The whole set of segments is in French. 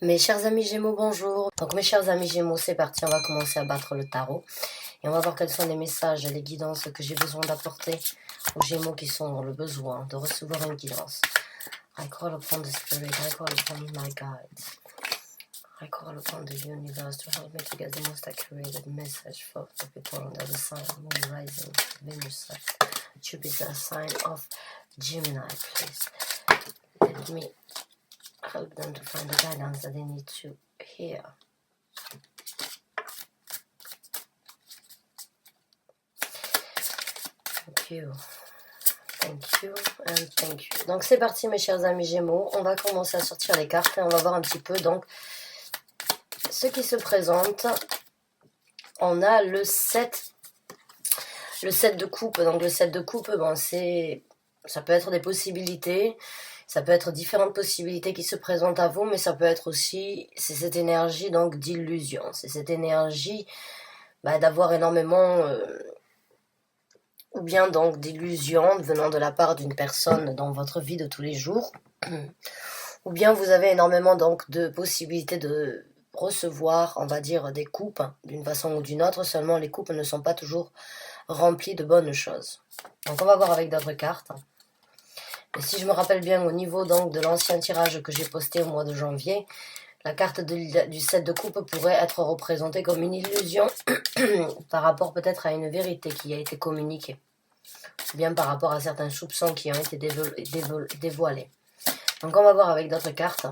Mes chers amis Gémeaux, bonjour. Donc mes chers amis Gémeaux, c'est parti, on va commencer à battre le tarot. Et on va voir quels sont les messages, les guidances que j'ai besoin d'apporter aux Gémeaux qui sont dans le besoin de recevoir une guidance. I call upon the spirit, I call upon my guides. I call upon the universe to help me to get the most accurate message for the people under the sign of Moon rising, Venus, Jupiter, sign of Gemini, please. Let me help them to find the guidance that they need to hear. Thank you. Thank you and thank you. Donc c'est parti mes chers amis Gémeaux. On va commencer à sortir les cartes et on va voir un petit peu donc ce qui se présente. On a le 7 de coupe. Donc le 7 de coupe, bon, ça peut être des possibilités. Ça peut être différentes possibilités qui se présentent à vous, mais ça peut être aussi, c'est cette énergie donc d'illusion. C'est cette énergie d'avoir énormément, ou bien donc d'illusion venant de la part d'une personne dans votre vie de tous les jours. Ou bien vous avez énormément donc de possibilités de recevoir, on va dire, des coupes d'une façon ou d'une autre. Seulement les coupes ne sont pas toujours remplies de bonnes choses. Donc on va voir avec d'autres cartes. Et si je me rappelle bien, au niveau donc de l'ancien tirage que j'ai posté au mois de janvier, la carte du 7 de coupe pourrait être représentée comme une illusion par rapport peut-être à une vérité qui a été communiquée, ou bien par rapport à certains soupçons qui ont été dévoilés. Donc on va voir avec d'autres cartes.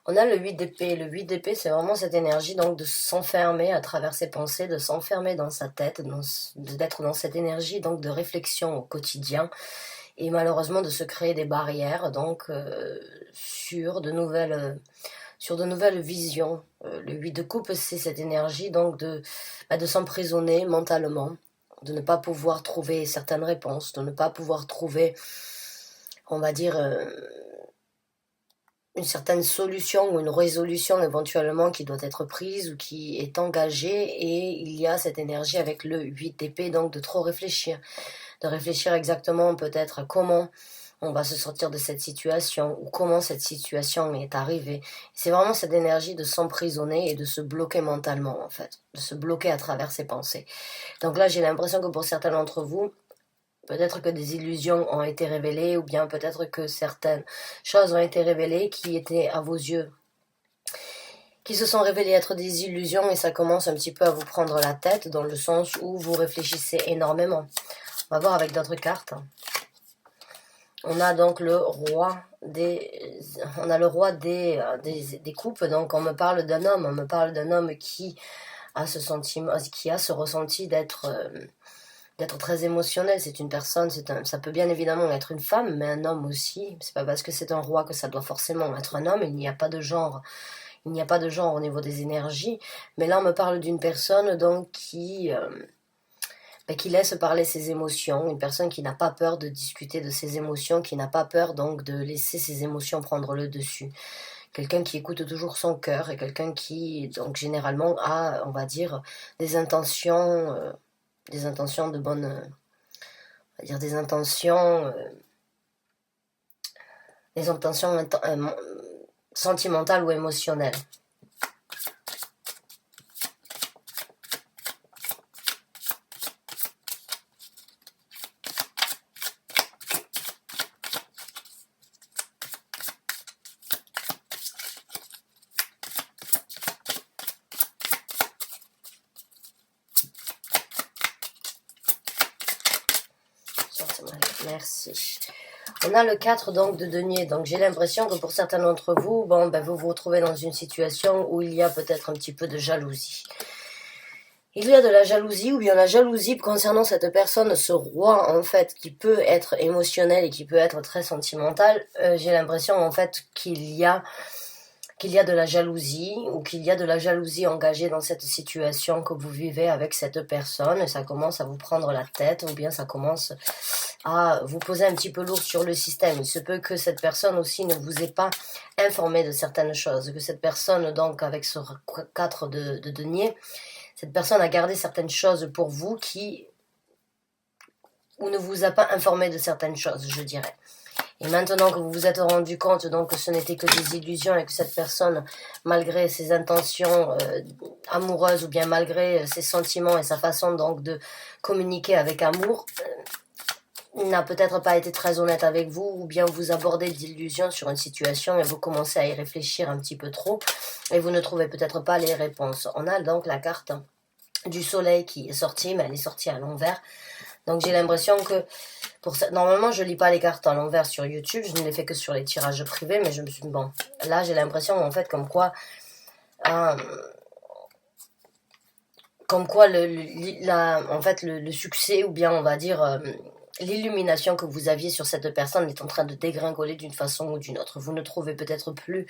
On a le 8 d'épée. Le 8 d'épée, c'est vraiment cette énergie donc de s'enfermer à travers ses pensées, de s'enfermer dans sa tête, d'être dans cette énergie donc de réflexion au quotidien et malheureusement de se créer des barrières donc sur de nouvelles visions. Le 8 de coupe, c'est cette énergie donc de s'emprisonner mentalement, de ne pas pouvoir trouver certaines réponses, de ne pas pouvoir trouver, on va dire, une certaine solution ou une résolution éventuellement qui doit être prise ou qui est engagée, et il y a cette énergie avec le 8 d'épée donc de trop réfléchir, de réfléchir exactement peut-être à comment on va se sortir de cette situation ou comment cette situation est arrivée. C'est vraiment cette énergie de s'emprisonner et de se bloquer mentalement en fait, de se bloquer à travers ses pensées. Donc là j'ai l'impression que pour certains d'entre vous, peut-être que des illusions ont été révélées, ou bien peut-être que certaines choses ont été révélées qui étaient à vos yeux, qui se sont révélées être des illusions, et ça commence un petit peu à vous prendre la tête, dans le sens où vous réfléchissez énormément. On va voir avec d'autres cartes. On a donc le roi des coupes, donc on me parle d'un homme qui a ce sentiment, qui a ce ressenti d'être très émotionnel. C'est une personne, ça peut bien évidemment être une femme, mais un homme aussi. C'est pas parce que c'est un roi que ça doit forcément être un homme. Il n'y a pas de genre. Il n'y a pas de genre au niveau des énergies. Mais là, on me parle d'une personne donc qui laisse parler ses émotions. Une personne qui n'a pas peur de discuter de ses émotions, qui n'a pas peur donc de laisser ses émotions prendre le dessus. Quelqu'un qui écoute toujours son cœur, et quelqu'un qui donc généralement a, on va dire, des intentions de bonne, on va dire des intentions sentimentales ou émotionnelles. Merci. On a le 4 donc de denier. Donc j'ai l'impression que pour certains d'entre vous, vous vous retrouvez dans une situation où il y a peut-être un petit peu de jalousie. Il y a de la jalousie, ou bien la jalousie concernant cette personne, ce roi en fait, qui peut être émotionnel et qui peut être très sentimental. J'ai l'impression en fait qu'il y a qu'il y a de la jalousie ou qu'il y a de la jalousie engagée dans cette situation que vous vivez avec cette personne et ça commence à vous prendre la tête ou bien ça commence à vous poser un petit peu lourd sur le système. Il se peut que cette personne aussi ne vous ait pas informé de certaines choses, que cette personne donc avec ce 4 de denier, cette personne a gardé certaines choses pour vous ou ne vous a pas informé de certaines choses, je dirais. Et maintenant que vous vous êtes rendu compte donc que ce n'était que des illusions et que cette personne, malgré ses intentions amoureuses ou bien malgré ses sentiments et sa façon donc de communiquer avec amour, n'a peut-être pas été très honnête avec vous ou bien vous abordez d'illusions sur une situation et vous commencez à y réfléchir un petit peu trop et vous ne trouvez peut-être pas les réponses. On a donc la carte du soleil qui est sortie, mais elle est sortie à l'envers. Donc j'ai l'impression que, normalement je lis pas les cartes à l'envers sur YouTube, je ne les fais que sur les tirages privés, mais je me suis dit, bon, là j'ai l'impression en fait comme quoi le succès ou bien on va dire l'illumination que vous aviez sur cette personne est en train de dégringoler d'une façon ou d'une autre. Vous ne trouvez peut-être plus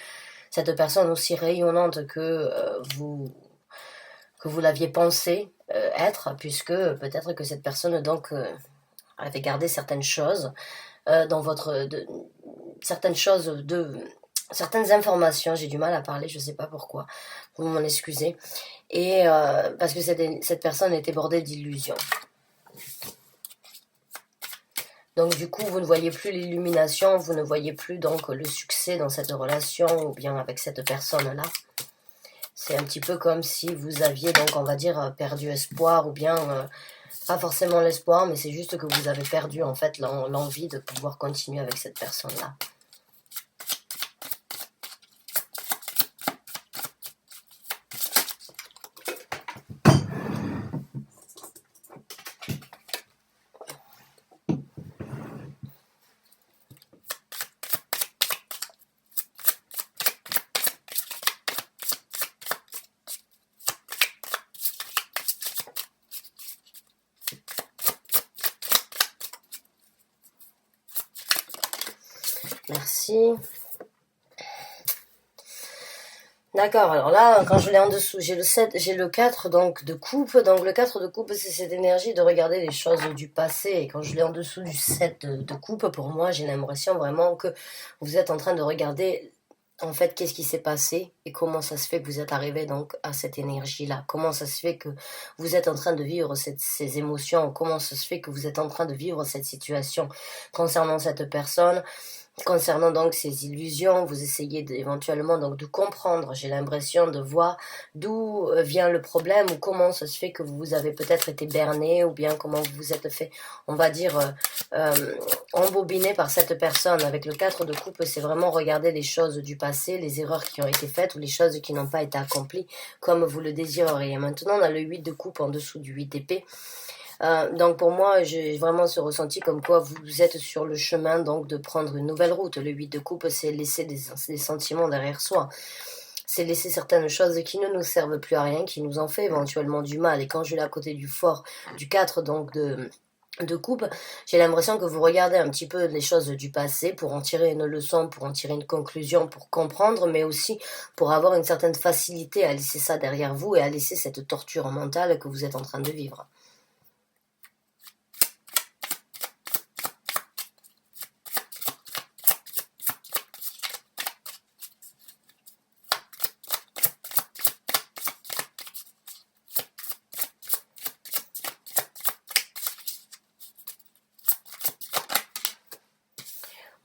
cette personne aussi rayonnante que vous l'aviez pensé être, puisque peut-être que cette personne donc avait gardé certaines choses dans certaines informations. J'ai du mal à parler, je sais pas pourquoi, vous m'en excusez, et parce que cette personne était bordée d'illusions. Donc du coup, vous ne voyez plus l'illumination, vous ne voyez plus donc le succès dans cette relation ou bien avec cette personne-là. C'est un petit peu comme si vous aviez donc, on va dire, perdu espoir ou bien, pas forcément l'espoir, mais c'est juste que vous avez perdu en fait l'envie de pouvoir continuer avec cette personne-là. Merci. D'accord, alors là, quand je l'ai en dessous, j'ai le 4 donc, de coupe. Donc le 4 de coupe, c'est cette énergie de regarder les choses du passé. Et quand je l'ai en dessous du 7 de coupe, pour moi, j'ai l'impression vraiment que vous êtes en train de regarder, en fait, qu'est-ce qui s'est passé et comment ça se fait que vous êtes arrivé donc à cette énergie-là. Comment ça se fait que vous êtes en train de vivre ces émotions. Comment ça se fait que vous êtes en train de vivre cette situation concernant cette personne. Concernant donc ces illusions, vous essayez éventuellement donc de comprendre, j'ai l'impression de voir d'où vient le problème ou comment ça se fait que vous avez peut-être été berné ou bien comment vous vous êtes fait, on va dire, embobiné par cette personne. Avec le 4 de coupe, c'est vraiment regarder les choses du passé, les erreurs qui ont été faites ou les choses qui n'ont pas été accomplies comme vous le désireriez. Maintenant, on a le 8 de coupe en dessous du 8 d'épée. Donc pour moi, j'ai vraiment ce ressenti comme quoi vous êtes sur le chemin donc de prendre une nouvelle route. Le 8 de coupe, c'est laisser des sentiments derrière soi. C'est laisser certaines choses qui ne nous servent plus à rien, qui nous ont fait éventuellement du mal. Et quand je l'ai à côté du fort, du 4 donc de coupe, j'ai l'impression que vous regardez un petit peu les choses du passé pour en tirer une leçon, pour en tirer une conclusion, pour comprendre, mais aussi pour avoir une certaine facilité à laisser ça derrière vous et à laisser cette torture mentale que vous êtes en train de vivre.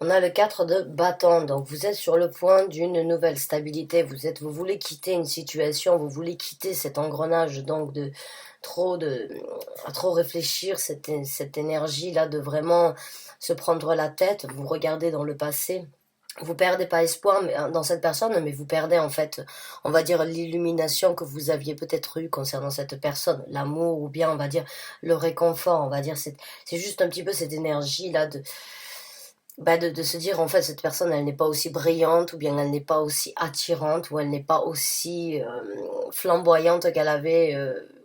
On a le 4 de bâton, donc vous êtes sur le point d'une nouvelle stabilité, vous voulez quitter une situation, vous voulez quitter cet engrenage donc de trop réfléchir, cette énergie-là de vraiment se prendre la tête, vous regardez dans le passé. Vous perdez pas espoir dans cette personne, mais vous perdez en fait, on va dire, l'illumination que vous aviez peut-être eue concernant cette personne, l'amour ou bien on va dire le réconfort, on va dire, c'est juste un petit peu cette énergie-là de se dire en fait cette personne elle n'est pas aussi brillante ou bien elle n'est pas aussi attirante ou elle n'est pas aussi flamboyante qu'elle avait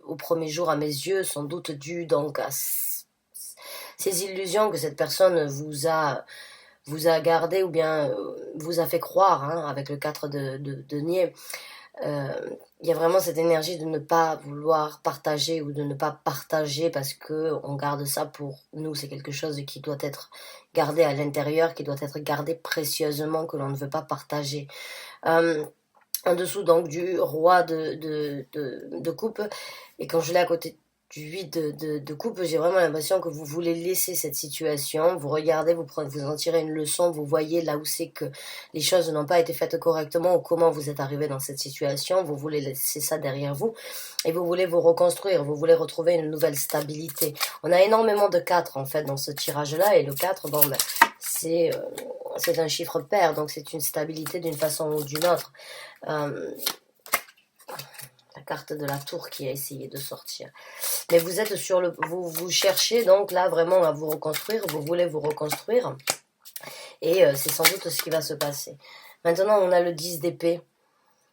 au premier jour à mes yeux, sans doute dû donc à ces illusions que cette personne vous a vous a gardé ou bien vous a fait croire, hein, avec le 4 de denier. Il y a vraiment cette énergie de ne pas vouloir partager ou de ne pas partager parce que on garde ça pour nous. C'est quelque chose qui doit être gardé à l'intérieur, qui doit être gardé précieusement, que l'on ne veut pas partager. En dessous donc du roi de coupe, et quand je l'ai à côté du 8 de coupe, j'ai vraiment l'impression que vous voulez laisser cette situation, vous regardez, vous en tirez une leçon, vous voyez là où c'est que les choses n'ont pas été faites correctement ou comment vous êtes arrivé dans cette situation, vous voulez laisser ça derrière vous et vous voulez vous reconstruire, vous voulez retrouver une nouvelle stabilité. On a énormément de 4 en fait dans ce tirage-là, et le 4, bon ben, c'est un chiffre pair, donc c'est une stabilité d'une façon ou d'une autre. La carte de la tour qui a essayé de sortir. Mais vous êtes sur le... Vous cherchez donc là vraiment à vous reconstruire, vous voulez vous reconstruire. Et c'est sans doute ce qui va se passer. Maintenant, on a le 10 d'épée.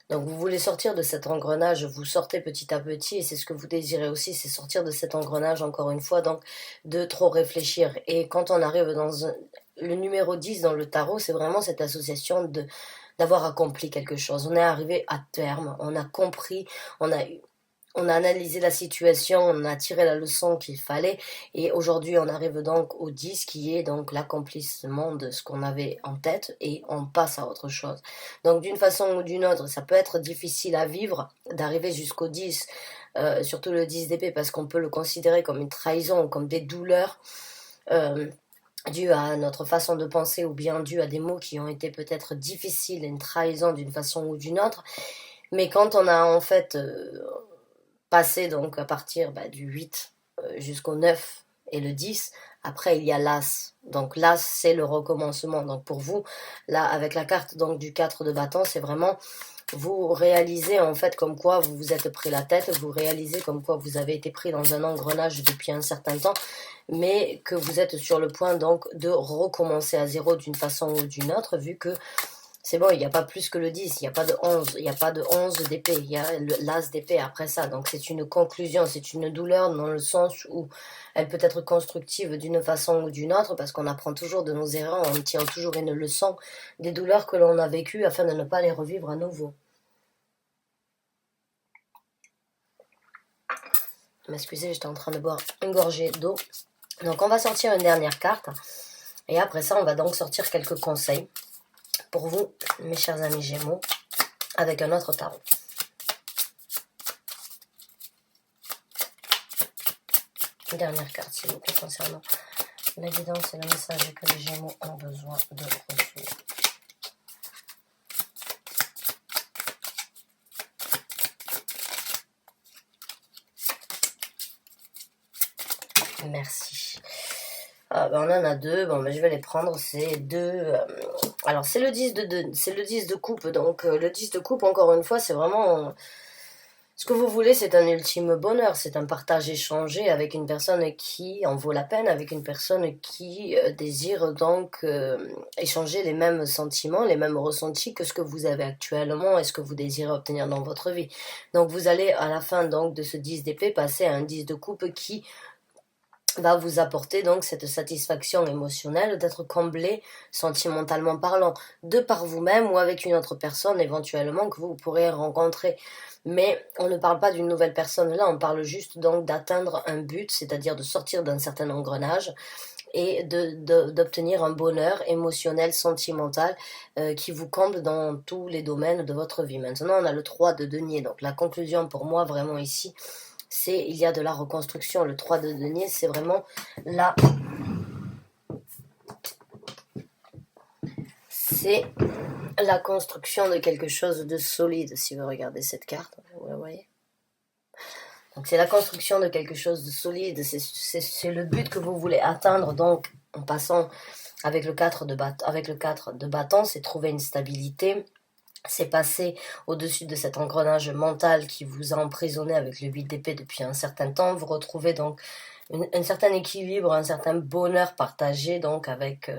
Donc vous voulez sortir de cet engrenage, vous sortez petit à petit, et c'est ce que vous désirez aussi, c'est sortir de cet engrenage, encore une fois, donc de trop réfléchir. Et quand on arrive dans le numéro 10 dans le tarot, c'est vraiment cette association d'avoir accompli quelque chose. On est arrivé à terme, on a compris, on a analysé la situation, on a tiré la leçon qu'il fallait, et aujourd'hui on arrive donc au 10 qui est donc l'accomplissement de ce qu'on avait en tête, et on passe à autre chose. Donc d'une façon ou d'une autre, ça peut être difficile à vivre d'arriver jusqu'au 10, surtout le 10 d'épée, parce qu'on peut le considérer comme une trahison, comme des douleurs dues à notre façon de penser, ou bien dues à des mots qui ont été peut-être difficiles, une trahison d'une façon ou d'une autre. Mais quand on a en fait passé donc à partir du 8 jusqu'au 9 et le 10, après il y a l'As. Donc l'As, c'est le recommencement. Donc pour vous, là avec la carte donc du 4 de bâton, c'est vraiment vous réalisez en fait comme quoi vous vous êtes pris la tête, vous réalisez comme quoi vous avez été pris dans un engrenage depuis un certain temps, mais que vous êtes sur le point donc de recommencer à zéro d'une façon ou d'une autre, vu que c'est bon, il n'y a pas plus que le 10, il n'y a pas de 11, il n'y a pas de 11 d'épée, il y a l'as d'épée après ça. Donc c'est une conclusion, c'est une douleur dans le sens où elle peut être constructive d'une façon ou d'une autre, parce qu'on apprend toujours de nos erreurs, on tire toujours une leçon des douleurs que l'on a vécues afin de ne pas les revivre à nouveau. M'excusez, j'étais en train de boire une gorgée d'eau. Donc on va sortir une dernière carte, et après ça on va donc sortir quelques conseils pour vous, mes chers amis Gémeaux, avec un autre tarot. Dernière carte, s'il vous plaît, concernant la guidance et le message que les Gémeaux ont besoin de recevoir. Merci. On en a deux. Bon, je vais les prendre. C'est deux. Alors, c'est le 10 de coupe. Donc, le 10 de coupe, encore une fois, c'est vraiment... Ce que vous voulez, c'est un ultime bonheur. C'est un partage échangé avec une personne qui en vaut la peine, avec une personne qui désire donc échanger les mêmes sentiments, les mêmes ressentis que ce que vous avez actuellement et ce que vous désirez obtenir dans votre vie. Donc, vous allez, à la fin donc de ce 10 d'épée, passer à un 10 de coupe qui va vous apporter donc cette satisfaction émotionnelle d'être comblé sentimentalement parlant, de par vous-même ou avec une autre personne éventuellement que vous pourrez rencontrer. Mais on ne parle pas d'une nouvelle personne là, on parle juste donc d'atteindre un but, c'est-à-dire de sortir d'un certain engrenage et d'obtenir un bonheur émotionnel, sentimental qui vous comble dans tous les domaines de votre vie. Maintenant, on a le 3 de denier, donc la conclusion pour moi vraiment ici, c'est il y a de la reconstruction. Le 3 de denier, c'est vraiment là. C'est la construction de quelque chose de solide, si vous regardez cette carte, vous la voyez. Donc c'est la construction de quelque chose de solide, c'est le but que vous voulez atteindre, donc en passant avec le 4 de bâton, c'est trouver une stabilité. C'est passer au-dessus de cet engrenage mental qui vous a emprisonné avec le 8 d'épée depuis un certain temps. Vous retrouvez donc un certain équilibre, un certain bonheur partagé donc avec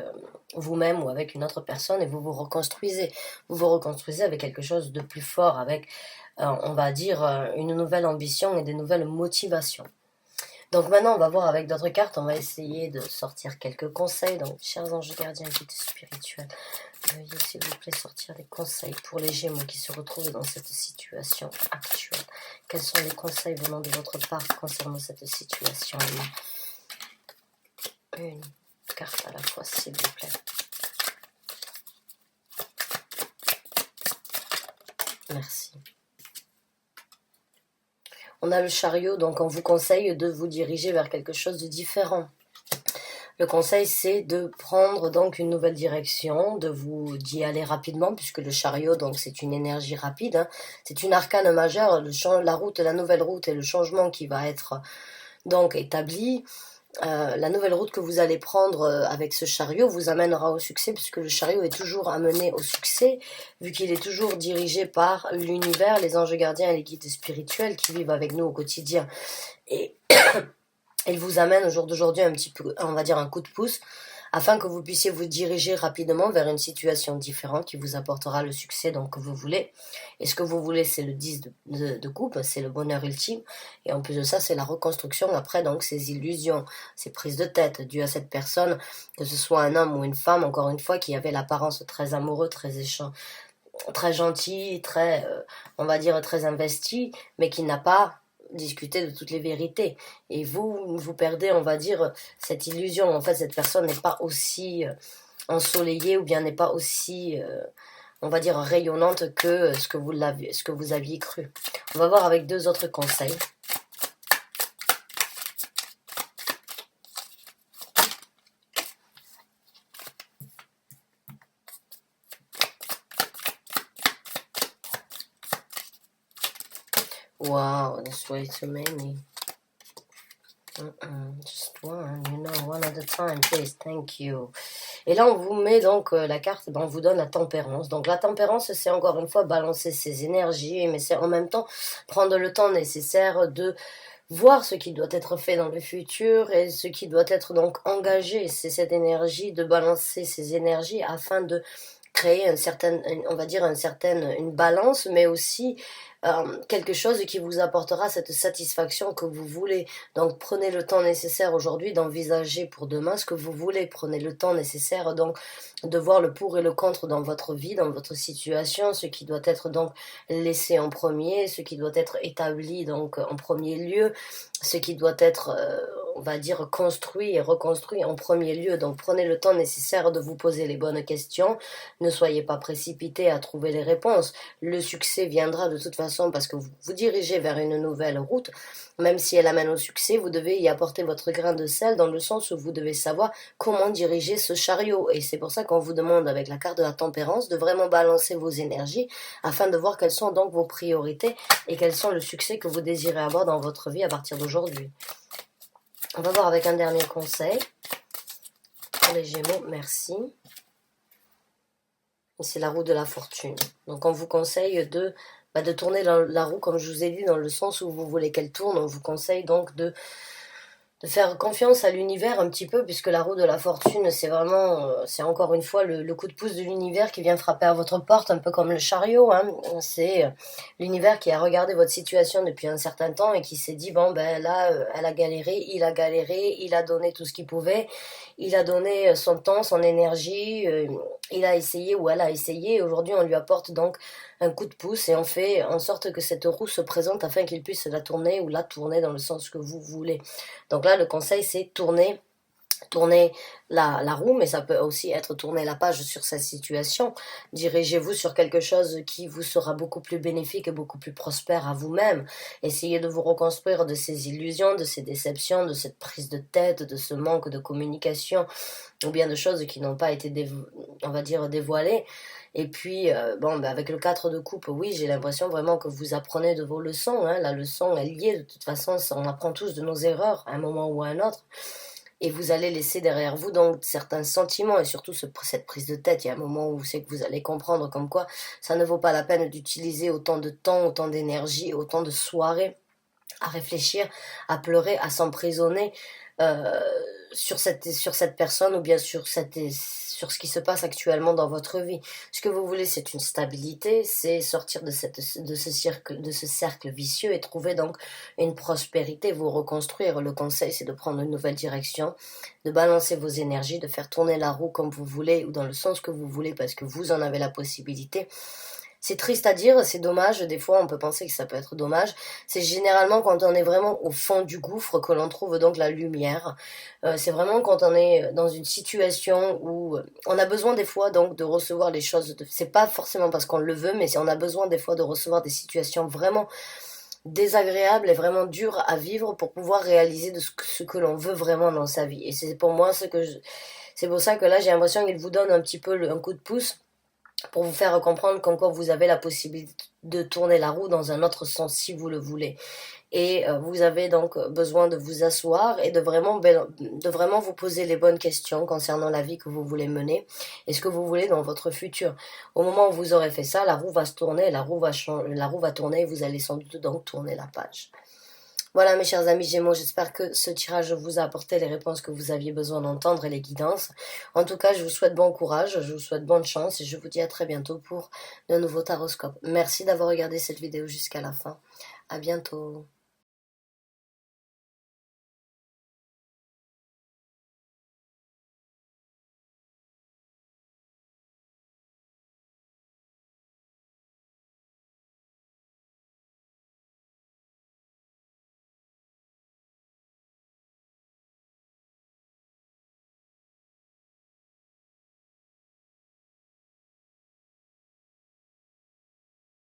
vous-même ou avec une autre personne, et vous vous reconstruisez. Vous vous reconstruisez avec quelque chose de plus fort, avec, on va dire, une nouvelle ambition et des nouvelles motivations. Donc maintenant, on va voir avec d'autres cartes, on va essayer de sortir quelques conseils. Donc, chers anges gardiens, guides spirituels, veuillez s'il vous plaît sortir des conseils pour les Gémeaux qui se retrouvent dans cette situation actuelle. Quels sont les conseils venant de votre part concernant cette situation? Une carte à la fois, s'il vous plaît. Merci. On a le chariot, donc on vous conseille de vous diriger vers quelque chose de différent. Le conseil, c'est de prendre donc une nouvelle direction, d'y aller rapidement, puisque le chariot, donc c'est une énergie rapide. Hein. C'est une arcane majeure, la nouvelle route et le changement qui va être donc établi. La nouvelle route que vous allez prendre avec ce chariot vous amènera au succès, puisque le chariot est toujours amené au succès, vu qu'il est toujours dirigé par l'univers, les anges gardiens et les guides spirituels qui vivent avec nous au quotidien. Et il vous amène au jour d'aujourd'hui un petit peu, on va dire un coup de pouce, afin que vous puissiez vous diriger rapidement vers une situation différente qui vous apportera le succès donc, que vous voulez. Et ce que vous voulez, c'est le 10 de coupe, c'est le bonheur ultime. Et en plus de ça, c'est la reconstruction après, donc ces illusions, ces prises de tête dues à cette personne, que ce soit un homme ou une femme, encore une fois, qui avait l'apparence très amoureux, très gentil, très, on va dire, très investi, mais qui n'a pas discuté de toutes les vérités. Et vous perdez, on va dire, cette illusion. En fait, cette personne n'est pas aussi ensoleillée ou bien n'est pas aussi, on va dire, rayonnante que ce que vous aviez cru. On va voir avec deux autres conseils. Wow, that's way too many. Just one, one at a time, please, thank you. Et là, on vous met donc la carte, on vous donne la tempérance. Donc la tempérance, c'est encore une fois balancer ses énergies, mais c'est en même temps prendre le temps nécessaire de voir ce qui doit être fait dans le futur et ce qui doit être donc engagé. C'est cette énergie, de balancer ses énergies afin de créer une balance, mais aussi quelque chose qui vous apportera cette satisfaction que vous voulez. Donc prenez le temps nécessaire aujourd'hui d'envisager pour demain ce que vous voulez. Prenez le temps nécessaire donc de voir le pour et le contre dans votre vie, dans votre situation, ce qui doit être donc laissé en premier, ce qui doit être établi donc en premier lieu, ce qui doit être on va dire construit et reconstruit en premier lieu. Donc prenez le temps nécessaire de vous poser les bonnes questions. Ne soyez pas précipité à trouver les réponses. Le succès viendra de toute façon parce que vous vous dirigez vers une nouvelle route. Même si elle amène au succès, vous devez y apporter votre grain de sel dans le sens où vous devez savoir comment diriger ce chariot. Et c'est pour ça qu'on vous demande avec la carte de la tempérance de vraiment balancer vos énergies afin de voir quelles sont donc vos priorités et quels sont le succès que vous désirez avoir dans votre vie à partir d'aujourd'hui. On va voir avec un dernier conseil pour les Gémeaux. Merci. C'est la roue de la fortune. Donc on vous conseille de tourner la roue, comme je vous ai dit, dans le sens où vous voulez qu'elle tourne. On vous conseille donc de faire confiance à l'univers un petit peu, puisque la roue de la fortune, c'est vraiment, c'est encore une fois le coup de pouce de l'univers qui vient frapper à votre porte, un peu comme le chariot. Hein. C'est l'univers qui a regardé votre situation depuis un certain temps et qui s'est dit, bon, ben là, elle a galéré, il a donné tout ce qu'il pouvait, il a donné son temps, son énergie, il a essayé ou elle a essayé, et aujourd'hui on lui apporte donc un coup de pouce et on fait en sorte que cette roue se présente afin qu'il puisse la tourner ou la tourner dans le sens que vous voulez. Donc là, le conseil, c'est tourner la roue, mais ça peut aussi être tourner la page sur cette situation. Dirigez-vous sur quelque chose qui vous sera beaucoup plus bénéfique et beaucoup plus prospère à vous-même. Essayez de vous reconstruire de ces illusions, de ces déceptions, de cette prise de tête, de ce manque de communication, ou bien de choses qui n'ont pas été, on va dire, dévoilées. Et puis, avec le 4 de coupe, oui, j'ai l'impression vraiment que vous apprenez de vos leçons. Hein. La leçon est liée, de toute façon, on apprend tous de nos erreurs à un moment ou à un autre. Et vous allez laisser derrière vous donc certains sentiments et surtout cette prise de tête. Il y a un moment où c'est que vous allez comprendre comme quoi ça ne vaut pas la peine d'utiliser autant de temps, autant d'énergie, autant de soirées à réfléchir, à pleurer, à s'emprisonner sur cette personne ou bien sur ce qui se passe actuellement dans votre vie. Ce que vous voulez, c'est une stabilité, c'est sortir de ce cercle vicieux et trouver donc une prospérité, vous reconstruire. Le conseil, c'est de prendre une nouvelle direction, de balancer vos énergies, de faire tourner la roue comme vous voulez ou dans le sens que vous voulez parce que vous en avez la possibilité. C'est triste à dire, c'est dommage, des fois on peut penser que ça peut être dommage. C'est généralement quand on est vraiment au fond du gouffre que l'on trouve donc la lumière. C'est vraiment quand on est dans une situation où on a besoin des fois donc de recevoir les choses. C'est pas forcément parce qu'on le veut, mais on a besoin des fois de recevoir des situations vraiment désagréables et vraiment dures à vivre pour pouvoir réaliser ce que l'on veut vraiment dans sa vie. Et c'est pour moi c'est pour ça que là j'ai l'impression qu'il vous donne un petit peu un coup de pouce pour vous faire comprendre qu'encore vous avez la possibilité de tourner la roue dans un autre sens si vous le voulez. Et vous avez donc besoin de vous asseoir et de vraiment vous poser les bonnes questions concernant la vie que vous voulez mener et ce que vous voulez dans votre futur. Au moment où vous aurez fait ça, la roue va se tourner, la roue va tourner et vous allez sans doute donc tourner la page. Voilà mes chers amis Gémeaux, j'espère que ce tirage vous a apporté les réponses que vous aviez besoin d'entendre et les guidances. En tout cas, je vous souhaite bon courage, je vous souhaite bonne chance et je vous dis à très bientôt pour de nouveaux taroscopes. Merci d'avoir regardé cette vidéo jusqu'à la fin. À bientôt.